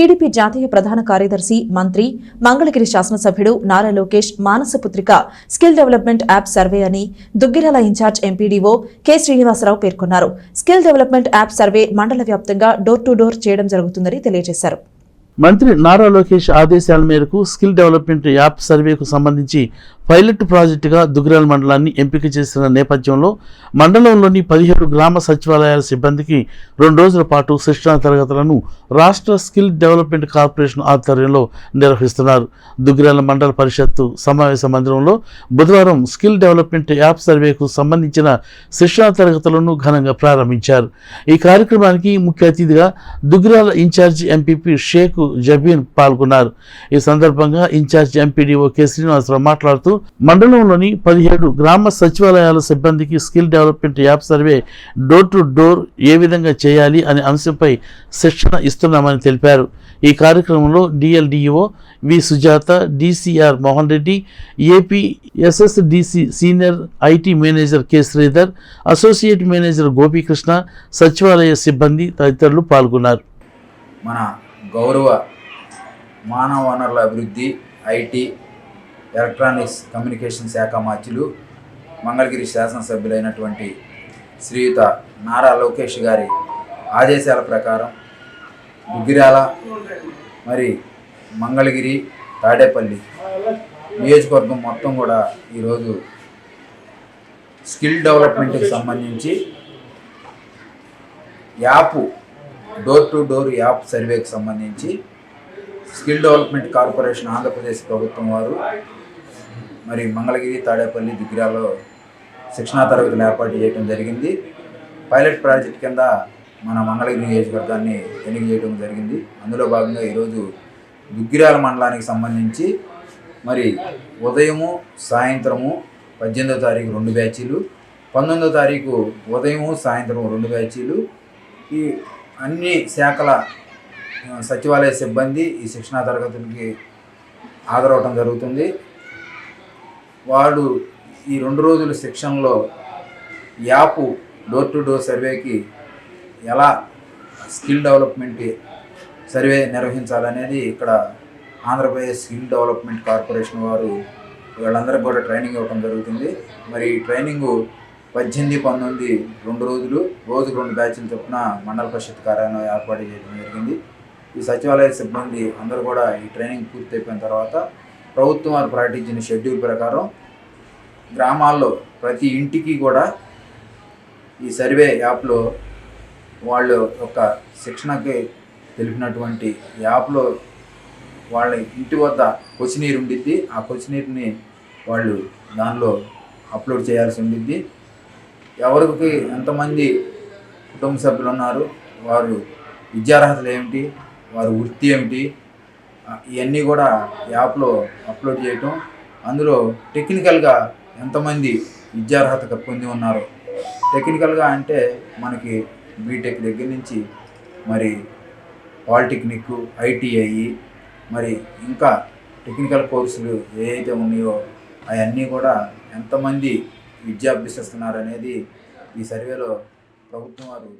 TDP జాతీయ ప్రధాన కార్యదర్శి మంత్రి మంగళగిరి శాసనసభ్యుడు నారా లోకేష్ మానసపుత్రిక స్కిల్ డెవలప్మెంట్ యాప్ సర్వే అని Duggirala in charge MPDO K Srinivasarao పేర్కొన్నారు. స్కిల్ డెవలప్మెంట్ యాప్ సర్వే మండల వ్యాప్తంగా డోర్ టు డోర్ చేయడం జరుగుతుందని తెలియజేశారు. మంత్రి నారా లోకేష్ ఆదేశాల మేరకు స్కిల్ డెవలప్మెంట్ యాప్ సర్వేకు సంబంధించి పైలట్ ప్రాజెక్టుగా దుగ్గిరాల మండలాన్ని ఎంపిక చేసిన నేపథ్యంలో మండలంలోని 17 గ్రామ సచివాలయాల సిబ్బందికి 2 రోజుల పాటు శిక్షణా తరగతులను రాష్ట్ర స్కిల్ డెవలప్మెంట్ కార్పొరేషన్ ఆధ్వర్యంలో నిర్వహిస్తున్నారు. దుగ్గిరాల మండల పరిషత్తు సమావేశ మందిరంలో బుధవారం స్కిల్ డెవలప్మెంట్ యాప్ సర్వేకు సంబంధించిన శిక్షణా తరగతులను ఘనంగా ప్రారంభించారు. ఈ కార్యక్రమానికి ముఖ్య అతిథిగా దుగ్గిరాల ఇన్ఛార్జి ఎంపీపీ షేక్ జబీన్ పాల్గొన్నారు. ఈ సందర్భంగా ఇన్ఛార్జ్ ఎంపీడీఓ కె శ్రీనివాసరావు మాట్లాడుతూ మండలంలోని 17 గ్రామ సచివాలయాల సిబ్బందికి skill development app survey door to door ఏ విధంగా చేయాలి అనే అంశంపై శిక్షణ ఇస్తున్నామని తెలిపారు. ఈ కార్యక్రమంలో DLDO V Sujatha, DCR Mohan Reddy, AP SSDC senior IT manager K Sridhar, associate manager Gopikrishna, సచివాలయ సిబ్బంది తదితరులు పాల్గొన్నారు. మన గౌరవ మానవ వనరుల అభివృద్ధి, ఐటీ, ఎలక్ట్రానిక్స్ కమ్యూనికేషన్ శాఖ మార్చులు మంగళగిరి శాసనసభ్యులైనటువంటి శ్రీయుత నారా లోకేష్ గారి ఆదేశాల ప్రకారం దుగ్గిరాల మరి మంగళగిరి, తాడేపల్లి నియోజకవర్గం మొత్తం కూడా ఈరోజు స్కిల్ డెవలప్మెంట్కి సంబంధించి డోర్ టు డోర్ యాప్ సర్వేకి సంబంధించి స్కిల్ డెవలప్మెంట్ కార్పొరేషన్ ఆంధ్రప్రదేశ్ ప్రభుత్వం వారు మరి మంగళగిరి, తాడేపల్లి, దుగ్గిరాలలో శిక్షణా తరగతులు ఏర్పాటు చేయడం జరిగింది. పైలట్ ప్రాజెక్ట్ కింద మన మంగళగిరి నియోజకవర్గాన్ని ఎన్నిక చేయడం జరిగింది. అందులో భాగంగా ఈరోజు దుగ్గిరాల మండలానికి సంబంధించి మరి ఉదయము, సాయంత్రము 18వ తారీఖు 2 బ్యాచీలు, 19వ తారీఖు ఉదయము, సాయంత్రం 2 బ్యాచీలు ఈ అన్ని శాఖల సచివాలయ సిబ్బంది ఈ శిక్షణా తరగతులకి హాజరవటం జరుగుతుంది. వాడు ఈ 2 రోజుల శిక్షణలో యాప్ డోర్ టు డోర్ సర్వేకి ఎలా స్కిల్ డెవలప్మెంట్ సర్వే నిర్వహించాలనేది ఇక్కడ ఆంధ్రప్రదేశ్ స్కిల్ డెవలప్మెంట్ కార్పొరేషన్ వారు వీళ్ళందరికీ కూడా ట్రైనింగ్ ఇవ్వడం జరుగుతుంది. మరి ఈ ట్రైనింగు 18, 19 2 రోజులు, రోజుకు 2 బ్యాచ్లు చొప్పున మండల పరిషత్ కార్యాలయం ఏర్పాటు చేయడం జరిగింది. ఈ సచివాలయ సిబ్బంది అందరూ కూడా ఈ ట్రైనింగ్ పూర్తి అయిపోయిన తర్వాత ప్రభుత్వం వారు ప్రకటించిన షెడ్యూల్ ప్రకారం గ్రామాల్లో ప్రతి ఇంటికి కూడా ఈ సర్వే యాప్లో వాళ్ళు ఒక శిక్షణకి తెలిపినటువంటి యాప్లో వాళ్ళ ఇంటి వద్ద క్వశ్చనీర్ ఉండిద్ది. ఆ క్వశ్చనీర్ని వాళ్ళు దానిలో అప్లోడ్ చేయాల్సి ఉండిద్ది. ఎవరికి ఎంతమంది కుటుంబ సభ్యులు ఉన్నారు, వారు విద్యార్హతలు ఏమిటి, వారి వృత్తి ఏమిటి, ఇవన్నీ కూడా యాప్లో అప్లోడ్ చేయటం. అందులో టెక్నికల్గా ఎంతమంది విద్యార్హత పొంది ఉన్నారు. టెక్నికల్గా అంటే మనకి బీటెక్ దగ్గర నుంచి మరి పాలిటెక్నిక్, ఐటీఐ, మరి ఇంకా టెక్నికల్ కోర్సులు ఏవైతే ఉన్నాయో అవన్నీ కూడా ఎంతమంది విద్యాభ్యసిస్తున్నారు అనేది ఈ సర్వేలో ప్రభుత్వం వారు